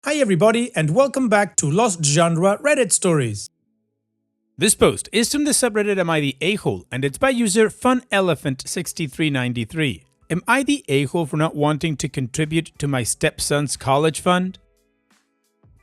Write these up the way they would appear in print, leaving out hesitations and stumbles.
Hi everybody and welcome back to Lost Genre Reddit Stories. This post is from the subreddit Am I the A-hole, and it's by user FunElephant6393. Am I the a-hole for not wanting to contribute to my stepson's college fund?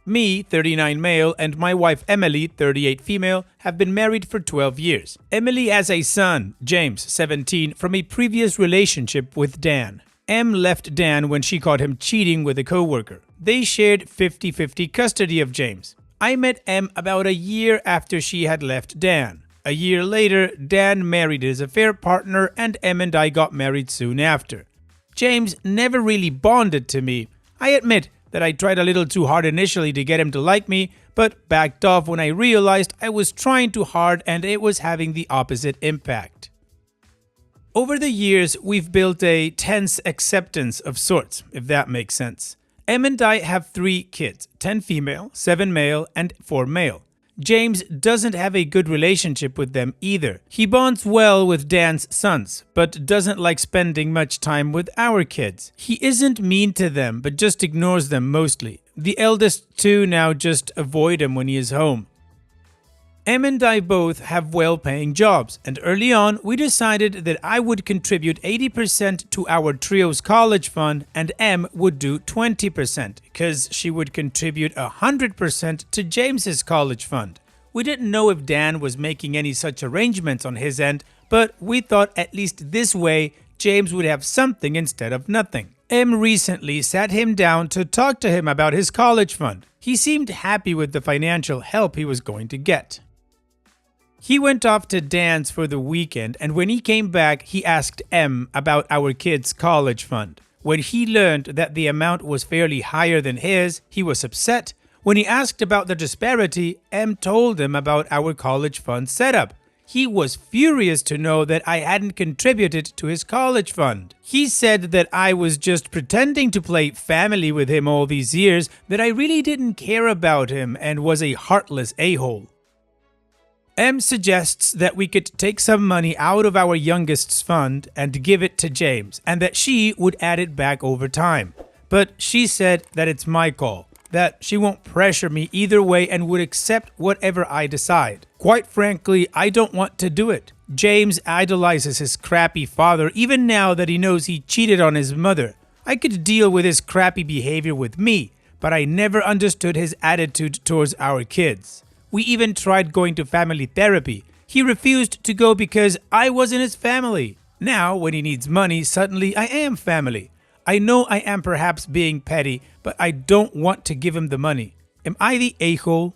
Me, 39 male, and my wife Emily, 38 female, have been married for 12 years. Emily has a son, James, 17, from a previous relationship with Dan. Em left Dan when she caught him cheating with a coworker. They shared 50-50 custody of James. I met Em about a year after she had left Dan. A year later, Dan married his affair partner and Em and I got married soon after. James never really bonded to me. I admit that I tried a little too hard initially to get him to like me, but backed off when I realized I was trying too hard and it was having the opposite impact. Over the years, we've built a tense acceptance of sorts, if that makes sense. Em and I have 3 kids, 10 female, 7 male, and 4 male. James doesn't have a good relationship with them either. He bonds well with Dan's sons, but doesn't like spending much time with our kids. He isn't mean to them, but just ignores them mostly. The eldest 2 now just avoid him when he is home. Em and I both have well-paying jobs, and early on we decided that I would contribute 80% to our trio's college fund and Em would do 20% because she would contribute 100% to James's college fund. We didn't know if Dan was making any such arrangements on his end, but we thought at least this way James would have something instead of nothing. Em recently sat him down to talk to him about his college fund. He seemed happy with the financial help he was going to get. He went off to dance for the weekend, and when he came back, he asked Em about our kids' college fund. When he learned that the amount was fairly higher than his, he was upset. When he asked about the disparity, Em told him about our college fund setup. He was furious to know that I hadn't contributed to his college fund. He said that I was just pretending to play family with him all these years, that I really didn't care about him and was a heartless a-hole. Em suggests that we could take some money out of our youngest's fund and give it to James, and that she would add it back over time. But she said that it's my call, that she won't pressure me either way and would accept whatever I decide. Quite frankly, I don't want to do it. James idolizes his crappy father even now that he knows he cheated on his mother. I could deal with his crappy behavior with me, but I never understood his attitude towards our kids. We even tried going to family therapy. He refused to go because I wasn't his family. Now, when he needs money, suddenly I am family. I know I am perhaps being petty, but I don't want to give him the money. Am I the a-hole?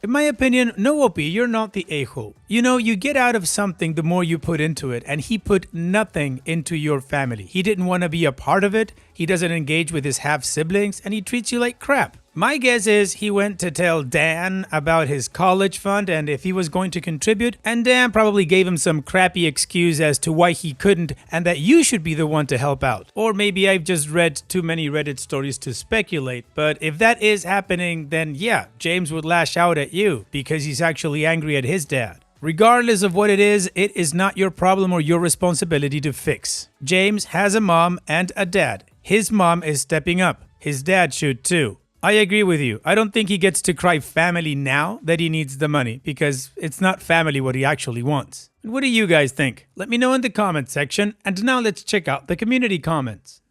In my opinion, no, OP, you're not the a-hole. You know, you get out of something the more you put into it, and he put nothing into your family. He didn't want to be a part of it, he doesn't engage with his half-siblings, and he treats you like crap. My guess is he went to tell Dan about his college fund and if he was going to contribute, and Dan probably gave him some crappy excuse as to why he couldn't and that you should be the one to help out. Or maybe I've just read too many Reddit stories to speculate, but if that is happening, then yeah, James would lash out at you because he's actually angry at his dad. Regardless of what it is not your problem or your responsibility to fix. James has a mom and a dad. His mom is stepping up. His dad should too. I agree with you. I don't think he gets to cry family now that he needs the money because it's not family what he actually wants. And what do you guys think? Let me know in the comment section, and now let's check out the community comments.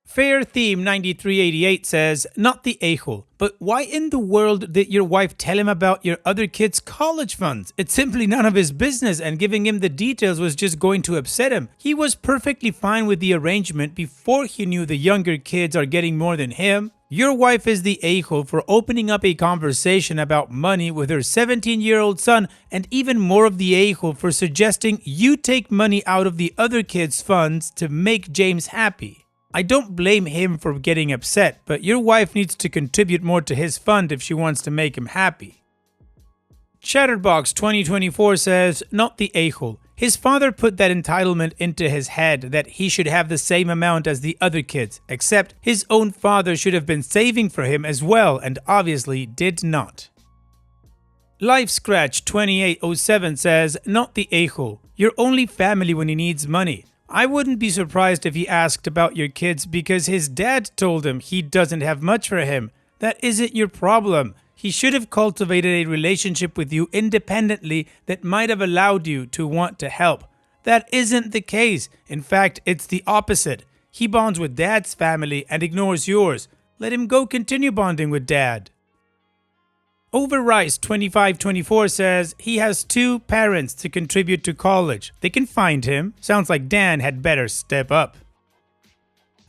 Fair Theme 9388 says, not the a-hole, but why in the world did your wife tell him about your other kids' college funds? It's simply none of his business, and giving him the details was just going to upset him. He was perfectly fine with the arrangement before he knew the younger kids are getting more than him. Your wife is the a-hole for opening up a conversation about money with her 17-year-old son, and even more of the a-hole for suggesting you take money out of the other kids' funds to make James happy. I don't blame him for getting upset, but your wife needs to contribute more to his fund if she wants to make him happy. Chatterbox 2024 says, not the a-hole. His father put that entitlement into his head that he should have the same amount as the other kids, except his own father should have been saving for him as well and obviously did not. Life Scratch 2807 says, not the a-hole. You're only family when he needs money. I wouldn't be surprised if he asked about your kids because his dad told him he doesn't have much for him. That isn't your problem. He should have cultivated a relationship with you independently that might have allowed you to want to help. That isn't the case. In fact, it's the opposite. He bonds with dad's family and ignores yours. Let him go continue bonding with dad. Overrice 2524 says he has 2 parents to contribute to college. They can find him. Sounds like Dan had better step up.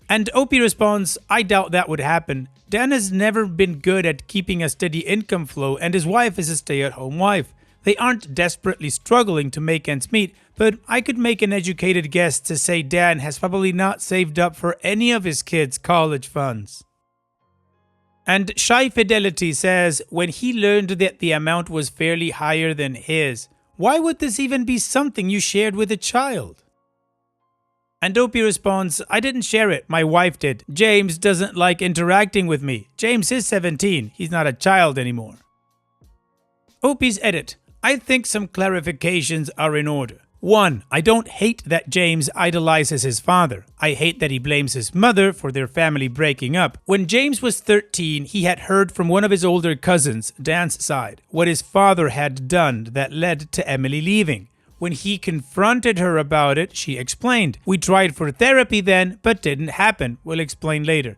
And OP responds, I doubt that would happen. Dan has never been good at keeping a steady income flow and his wife is a stay-at-home wife. They aren't desperately struggling to make ends meet, but I could make an educated guess to say Dan has probably not saved up for any of his kids' college funds. And Shy Fidelity says, when he learned that the amount was fairly higher than his, why would this even be something you shared with a child? And Opie responds, I didn't share it, my wife did. James doesn't like interacting with me. James is 17, he's not a child anymore. Opie's edit, I think some clarifications are in order. 1. I don't hate that James idolizes his father. I hate that he blames his mother for their family breaking up. When James was 13, he had heard from one of his older cousins, Dan's side, what his father had done that led to Emily leaving. When he confronted her about it, she explained, we tried for therapy then, but didn't happen. We'll explain later.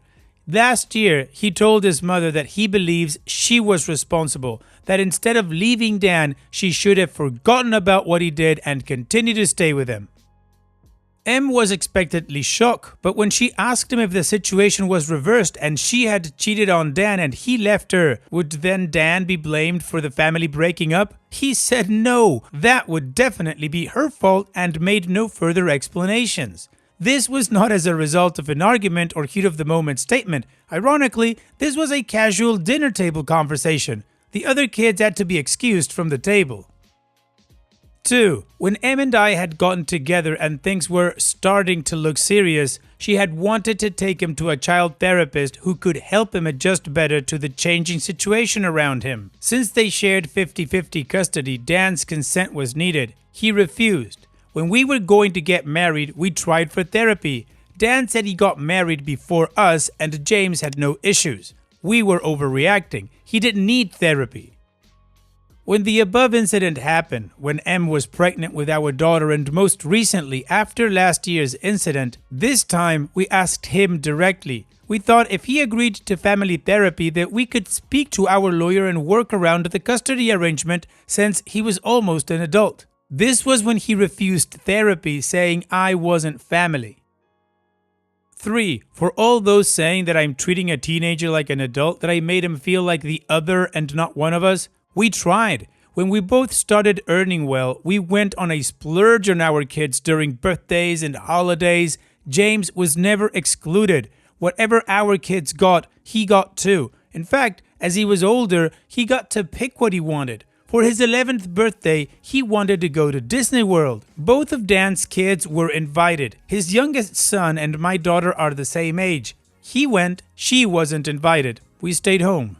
Last year, he told his mother that he believes she was responsible, that instead of leaving Dan, she should have forgotten about what he did and continued to stay with him. M was expectedly shocked, but when she asked him if the situation was reversed and she had cheated on Dan and he left her, would then Dan be blamed for the family breaking up? He said no, that would definitely be her fault and made no further explanations. This was not as a result of an argument or heat-of-the-moment statement. Ironically, this was a casual dinner table conversation. The other kids had to be excused from the table. 2. When Em and I had gotten together and things were starting to look serious, she had wanted to take him to a child therapist who could help him adjust better to the changing situation around him. Since they shared 50-50 custody, Dan's consent was needed. He refused. When we were going to get married, we tried for therapy. Dan said he got married before us and James had no issues. We were overreacting. He didn't need therapy. When the above incident happened, when Em was pregnant with our daughter and most recently after last year's incident, this time we asked him directly. We thought if he agreed to family therapy that we could speak to our lawyer and work around the custody arrangement since he was almost an adult. This was when he refused therapy, saying I wasn't family. 3. For all those saying that I'm treating a teenager like an adult, that I made him feel like the other and not one of us, we tried. When we both started earning well, we went on a splurge on our kids during birthdays and holidays. James was never excluded. Whatever our kids got, he got too. In fact, as he was older, he got to pick what he wanted. For his 11th birthday, he wanted to go to Disney World. Both of Dan's kids were invited. His youngest son and my daughter are the same age. He went, she wasn't invited. We stayed home.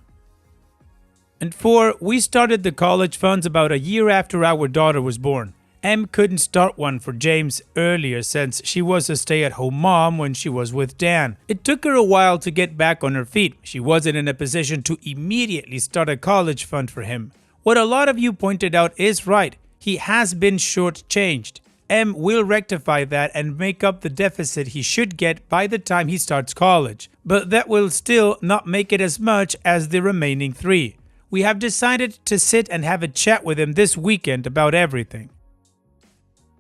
And 4, we started the college funds about a year after our daughter was born. Em couldn't start one for James earlier since she was a stay-at-home mom when she was with Dan. It took her a while to get back on her feet. She wasn't in a position to immediately start a college fund for him. What a lot of you pointed out is right. He has been shortchanged. M will rectify that and make up the deficit he should get by the time he starts college. But that will still not make it as much as the remaining 3. We have decided to sit and have a chat with him this weekend about everything.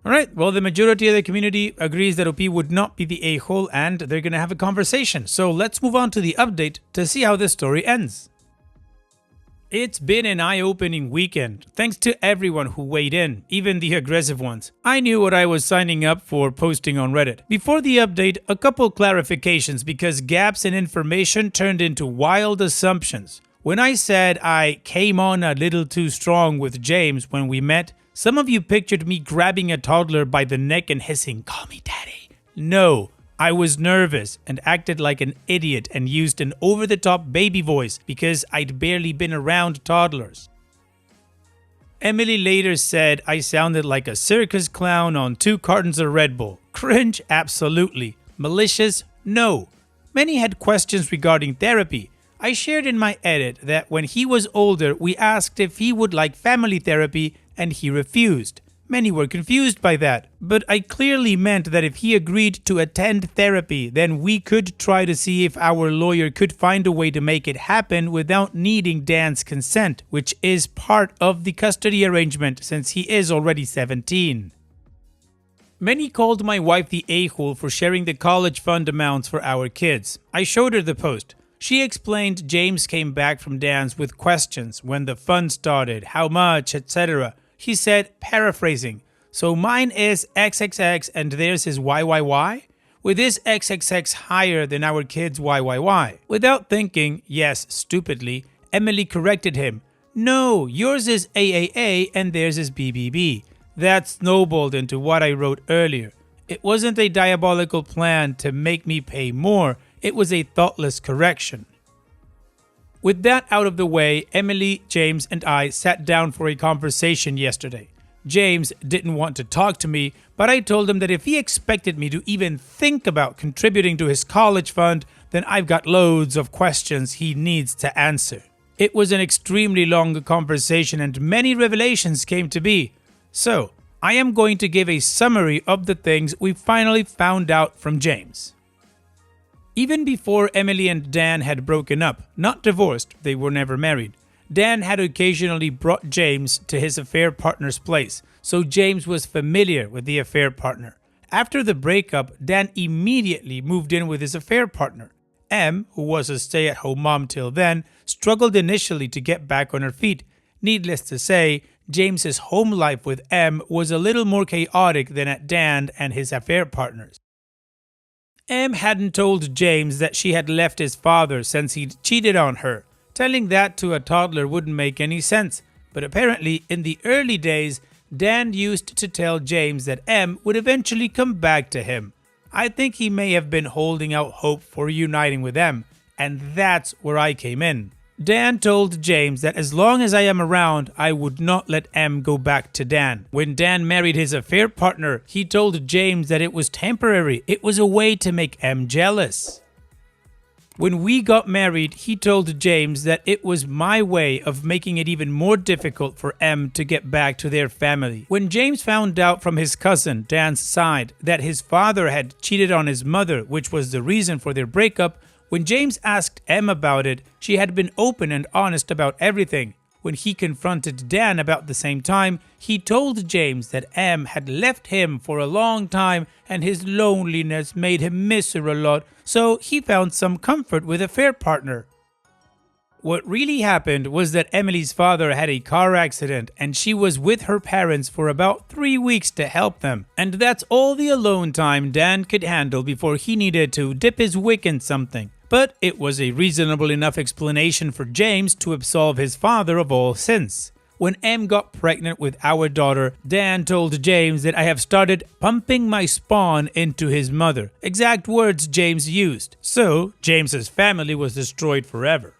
Alright, well, the majority of the community agrees that OP would not be the a-hole and they're gonna have a conversation. So let's move on to the update to see how this story ends. It's been an eye-opening weekend. Thanks to everyone who weighed in, even the aggressive ones. I knew what I was signing up for posting on Reddit. Before the update, a couple clarifications because gaps in information turned into wild assumptions. When I said I came on a little too strong with James when we met, some of you pictured me grabbing a toddler by the neck and hissing, "Call me daddy." No. I was nervous and acted like an idiot and used an over-the-top baby voice because I'd barely been around toddlers. Emily later said I sounded like a circus clown on 2 cartons of Red Bull. Cringe? Absolutely. Malicious? No. Many had questions regarding therapy. I shared in my edit that when he was older, we asked if he would like family therapy and he refused. Many were confused by that, but I clearly meant that if he agreed to attend therapy, then we could try to see if our lawyer could find a way to make it happen without needing Dan's consent, which is part of the custody arrangement since he is already 17. Many called my wife the a-hole for sharing the college fund amounts for our kids. I showed her the post. She explained James came back from Dan's with questions when the fund started, how much, etc. He said, paraphrasing, so mine is XXX and theirs is YYY? With this XXX higher than our kids' YYY? Without thinking, yes, stupidly, Emily corrected him. No, yours is AAA and theirs is BBB. That snowballed into what I wrote earlier. It wasn't a diabolical plan to make me pay more, it was a thoughtless correction. With that out of the way, Emily, James, and I sat down for a conversation yesterday. James didn't want to talk to me, but I told him that if he expected me to even think about contributing to his college fund, then I've got loads of questions he needs to answer. It was an extremely long conversation and many revelations came to be. So, I am going to give a summary of the things we finally found out from James. Even before Emily and Dan had broken up, not divorced, they were never married, Dan had occasionally brought James to his affair partner's place, so James was familiar with the affair partner. After the breakup, Dan immediately moved in with his affair partner. Em, who was a stay-at-home mom till then, struggled initially to get back on her feet. Needless to say, James's home life with Em was a little more chaotic than at Dan and his affair partners. Em hadn't told James that she had left his father since he'd cheated on her. Telling that to a toddler wouldn't make any sense, but apparently in the early days, Dan used to tell James that Em would eventually come back to him. I think he may have been holding out hope for reuniting with Em, and that's where I came in. Dan told James that as long as I am around, I would not let Em go back to Dan. When Dan married his affair partner, he told James that it was temporary. It was a way to make Em jealous. When we got married, he told James that it was my way of making it even more difficult for Em to get back to their family. When James found out from his cousin, Dan's side, that his father had cheated on his mother, which was the reason for their breakup, when James asked Em about it, she had been open and honest about everything. When he confronted Dan about the same time, he told James that Em had left him for a long time and his loneliness made him miss her a lot, so he found some comfort with a affair partner. What really happened was that Emily's father had a car accident and she was with her parents for about 3 weeks to help them. And that's all the alone time Dan could handle before he needed to dip his wick in something. But it was a reasonable enough explanation for James to absolve his father of all sins. When Em got pregnant with our daughter, Dan told James that I have started pumping my spawn into his mother. Exact words James used. So, James's family was destroyed forever.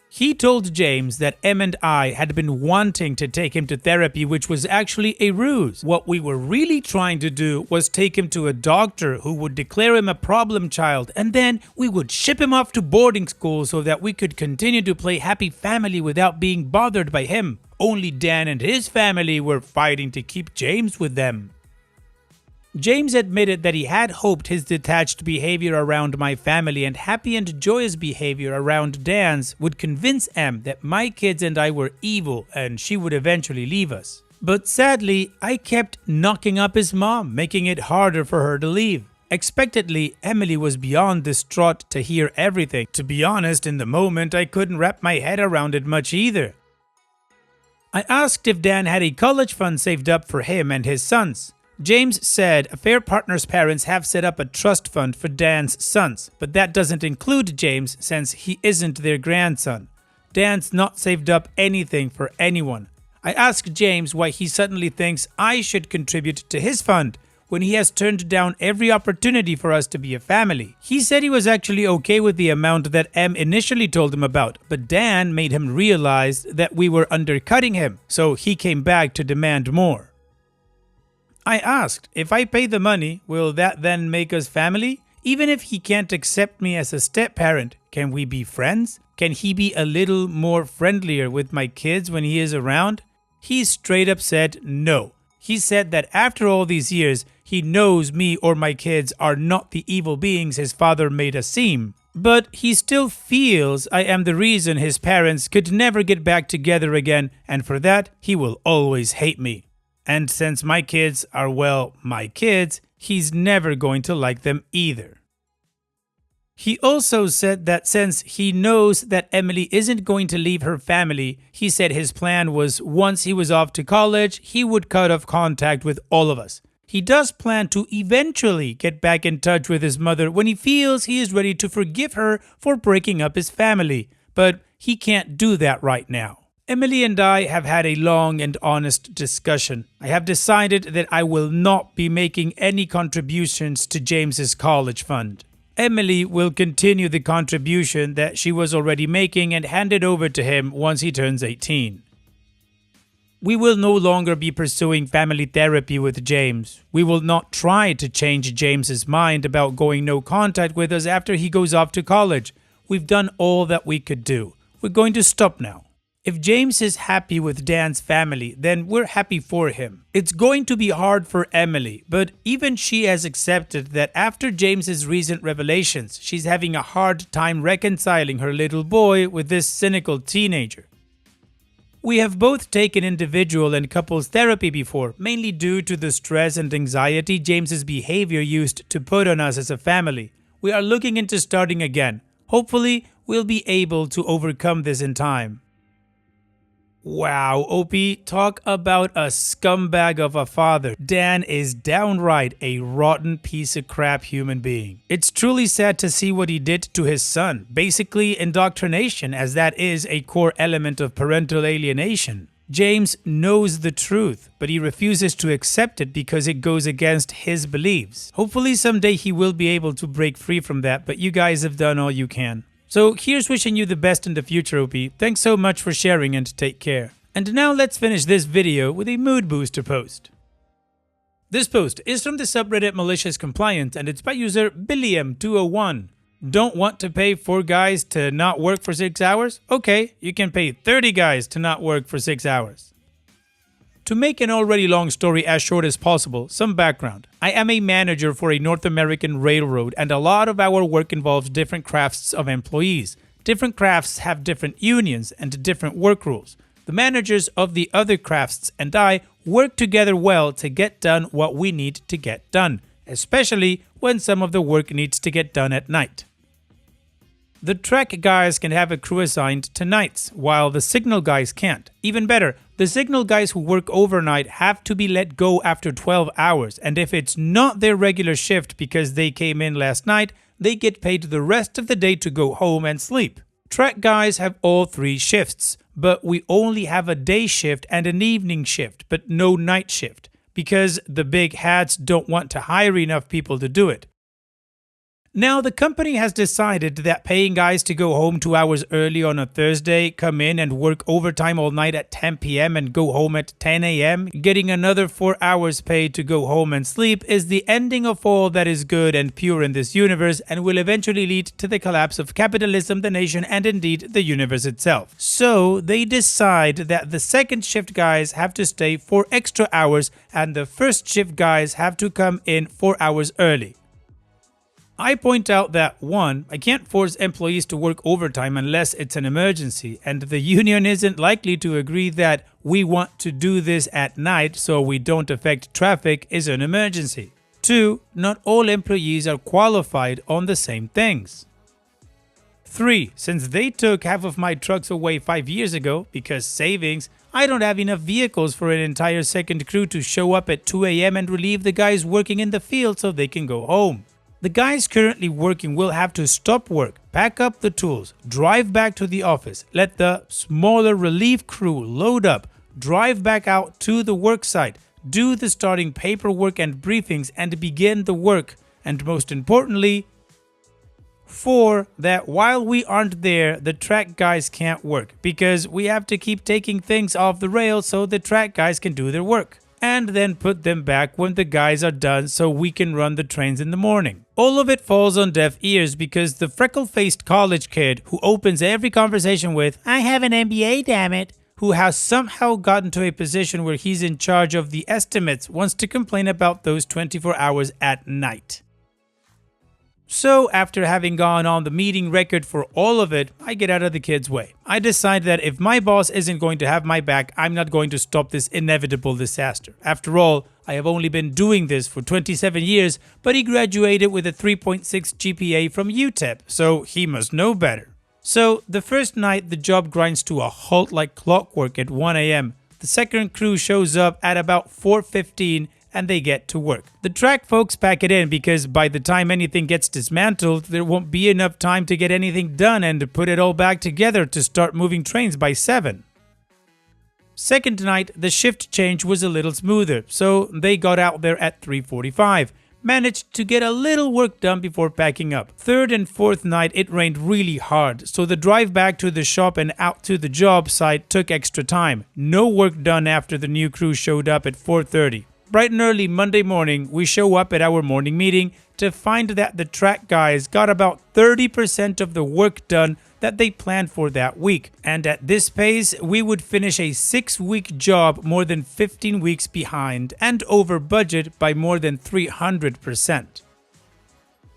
He told James that Em and I had been wanting to take him to therapy, which was actually a ruse. What we were really trying to do was take him to a doctor who would declare him a problem child, and then we would ship him off to boarding school so that we could continue to play happy family without being bothered by him. Only Dan and his family were fighting to keep James with them. James admitted that he had hoped his detached behavior around my family and happy and joyous behavior around Dan's would convince Em that my kids and I were evil and she would eventually leave us. But sadly, I kept knocking up his mom, making it harder for her to leave. Expectedly, Emily was beyond distraught to hear everything. To be honest, in the moment, I couldn't wrap my head around it much either. I asked if Dan had a college fund saved up for him and his sons. James said affair partner's parents have set up a trust fund for Dan's sons, but that doesn't include James since he isn't their grandson. Dan's not saved up anything for anyone. I asked James why he suddenly thinks I should contribute to his fund when he has turned down every opportunity for us to be a family. He said he was actually okay with the amount that Em initially told him about, but Dan made him realize that we were undercutting him, so he came back to demand more. I asked, if I pay the money, will that then make us family? Even if he can't accept me as a step-parent, can we be friends? Can he be a little more friendlier with my kids when he is around? He straight up said no. He said that after all these years, he knows me or my kids are not the evil beings his father made us seem. But he still feels I am the reason his parents could never get back together again, and for that, he will always hate me. And since my kids are, well, my kids, he's never going to like them either. He also said that since he knows that Emily isn't going to leave her family, he said his plan was once he was off to college, he would cut off contact with all of us. He does plan to eventually get back in touch with his mother when he feels he is ready to forgive her for breaking up his family, but he can't do that right now. Emily and I have had a long and honest discussion. I have decided that I will not be making any contributions to James's college fund. Emily will continue the contribution that she was already making and hand it over to him once he turns 18. We will no longer be pursuing family therapy with James. We will not try to change James's mind about going no contact with us after he goes off to college. We've done all that we could do. We're going to stop now. If James is happy with Dan's family, then we're happy for him. It's going to be hard for Emily, but even she has accepted that after James's recent revelations, she's having a hard time reconciling her little boy with this cynical teenager. We have both taken individual and couples therapy before, mainly due to the stress and anxiety James's behavior used to put on us as a family. We are looking into starting again. Hopefully, we'll be able to overcome this in time. Wow, Opie, talk about a scumbag of a father. Dan is downright a rotten piece of crap human being. It's truly sad to see what he did to his son. Basically indoctrination, as that is a core element of parental alienation. James knows the truth, but he refuses to accept it because it goes against his beliefs. Hopefully someday he will be able to break free from that, but you guys have done all you can. So here's wishing you the best in the future, Opie. Thanks so much for sharing and take care. And now let's finish this video with a mood booster post. This post is from the subreddit Malicious Compliance and it's by user Billiam201. Don't want to pay 4 guys to not work for 6 hours? Okay, you can pay 30 guys to not work for 6 hours. To make an already long story as short as possible, some background. I am a manager for a North American railroad and a lot of our work involves different crafts of employees. Different crafts have different unions and different work rules. The managers of the other crafts and I work together well to get done what we need to get done, especially when some of the work needs to get done at night. The track guys can have a crew assigned to nights, while the signal guys can't. Even better, the signal guys who work overnight have to be let go after 12 hours, and if it's not their regular shift because they came in last night, they get paid the rest of the day to go home and sleep. Track guys have all 3 shifts, but we only have a day shift and an evening shift, but no night shift, because the big hats don't want to hire enough people to do it. Now, the company has decided that paying guys to go home 2 hours early on a Thursday, come in and work overtime all night at 10 p.m. and go home at 10 a.m., getting another 4 hours paid to go home and sleep is the ending of all that is good and pure in this universe and will eventually lead to the collapse of capitalism, the nation, and indeed the universe itself. So, they decide that the second shift guys have to stay 4 extra hours and the first shift guys have to come in 4 hours early. I point out that 1, I can't force employees to work overtime unless it's an emergency, and the union isn't likely to agree that we want to do this at night so we don't affect traffic is an emergency. 2, not all employees are qualified on the same things. 3, since they took half of my trucks away 5 years ago because savings, I don't have enough vehicles for an entire second crew to show up at 2 a.m. and relieve the guys working in the field so they can go home. The guys currently working will have to stop work, pack up the tools, drive back to the office, let the smaller relief crew load up, drive back out to the work site, do the starting paperwork and briefings and begin the work, and most importantly, 4, that while we aren't there, the track guys can't work because we have to keep taking things off the rails so the track guys can do their work. and then put them back when the guys are done so we can run the trains in the morning. All of it falls on deaf ears because the freckle-faced college kid who opens every conversation with, "I have an MBA, damn it," who has somehow gotten to a position where he's in charge of the estimates, wants to complain about those 24 hours at night. So after having gone on the meeting record for all of it, I get out of the kid's way. I decide that if my boss isn't going to have my back, I'm not going to stop this inevitable disaster. After all, I have only been doing this for 27 years, but he graduated with a 3.6 GPA from UTEP, so he must know better. So the first night the job grinds to a halt like clockwork at 1 a.m. The second crew shows up at about 4:15 and they get to work. The track folks pack it in because by the time anything gets dismantled, there won't be enough time to get anything done and to put it all back together to start moving trains by 7. Second night, the shift change was a little smoother, so they got out there at 3:45. Managed to get a little work done before packing up. Third and fourth night, it rained really hard, so the drive back to the shop and out to the job site took extra time. No work done after the new crew showed up at 4:30. Bright and early Monday morning, we show up at our morning meeting to find that the track guys got about 30% of the work done that they planned for that week. And at this pace, we would finish a 6-week job more than 15 weeks behind and over budget by more than 300%.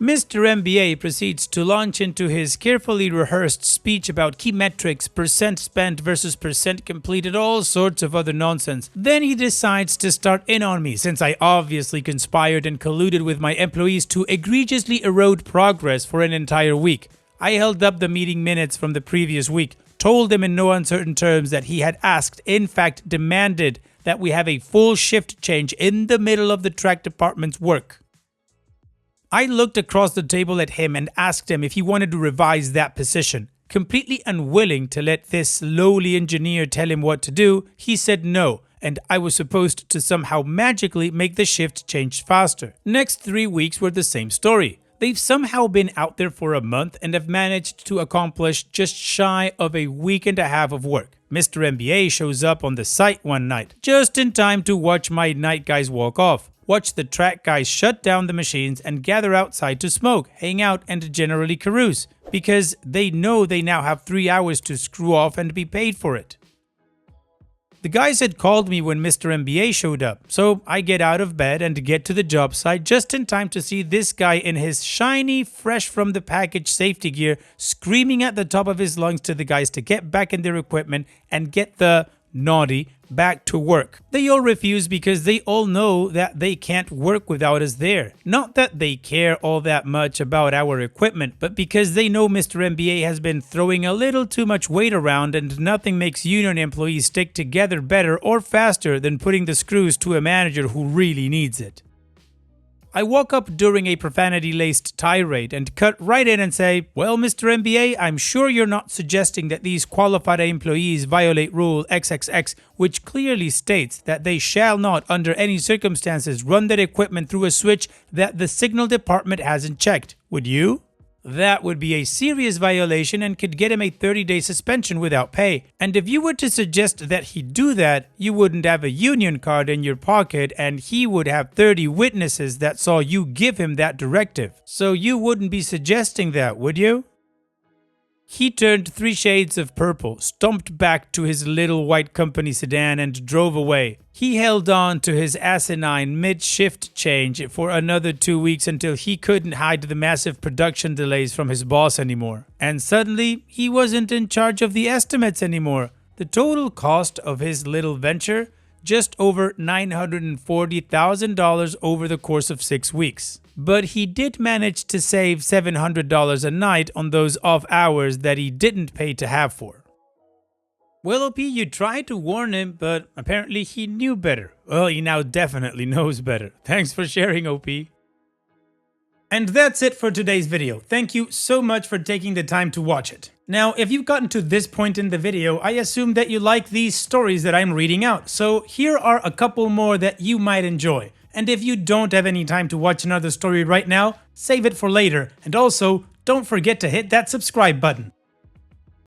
Mr. MBA proceeds to launch into his carefully rehearsed speech about key metrics, percent spent versus percent completed, all sorts of other nonsense. Then he decides to start in on me since I obviously conspired and colluded with my employees to egregiously erode progress for an entire week. I held up the meeting minutes from the previous week, told him in no uncertain terms that he had asked, in fact demanded, that we have a full shift change in the middle of the track department's work. I looked across the table at him and asked him if he wanted to revise that position. Completely unwilling to let this lowly engineer tell him what to do, he said no, and I was supposed to somehow magically make the shift change faster. Next 3 weeks were the same story. They've somehow been out there for a month and have managed to accomplish just shy of a week and a half of work. Mr. MBA shows up on the site one night, just in time to watch my night guys walk off. Watch the track guys shut down the machines and gather outside to smoke, hang out, and generally carouse, because they know they now have 3 hours to screw off and be paid for it. The guys had called me when Mr. MBA showed up, so I get out of bed and get to the job site just in time to see this guy in his shiny, fresh from the package safety gear screaming at the top of his lungs to the guys to get back in their equipment and get the naughty back to work. They all refuse because they all know that they can't work without us there. Not that they care all that much about our equipment, but because they know Mr. MBA has been throwing a little too much weight around and nothing makes union employees stick together better or faster than putting the screws to a manager who really needs it. I walk up during a profanity-laced tirade and cut right in and say, "Well, Mr. MBA, I'm sure you're not suggesting that these qualified employees violate Rule XXX, which clearly states that they shall not, under any circumstances, run their equipment through a switch that the signal department hasn't checked. Would you?" That would be a serious violation and could get him a 30-day suspension without pay. And if you were to suggest that he do that, you wouldn't have a union card in your pocket and he would have 30 witnesses that saw you give him that directive. So you wouldn't be suggesting that, would you? He turned 3 shades of purple, stomped back to his little white company sedan and drove away. He held on to his asinine mid-shift change for another 2 weeks until he couldn't hide the massive production delays from his boss anymore. And suddenly, he wasn't in charge of the estimates anymore. The total cost of his little venture? Just over $940,000 over the course of 6 weeks. But he did manage to save $700 a night on those off hours that he didn't pay to have for. Well, OP, you tried to warn him, but apparently he knew better. Well, he now definitely knows better. Thanks for sharing, OP. And that's it for today's video. Thank you so much for taking the time to watch it. Now, if you've gotten to this point in the video, I assume that you like these stories that I'm reading out. So here are a couple more that you might enjoy. And if you don't have any time to watch another story right now, save it for later. And also, don't forget to hit that subscribe button.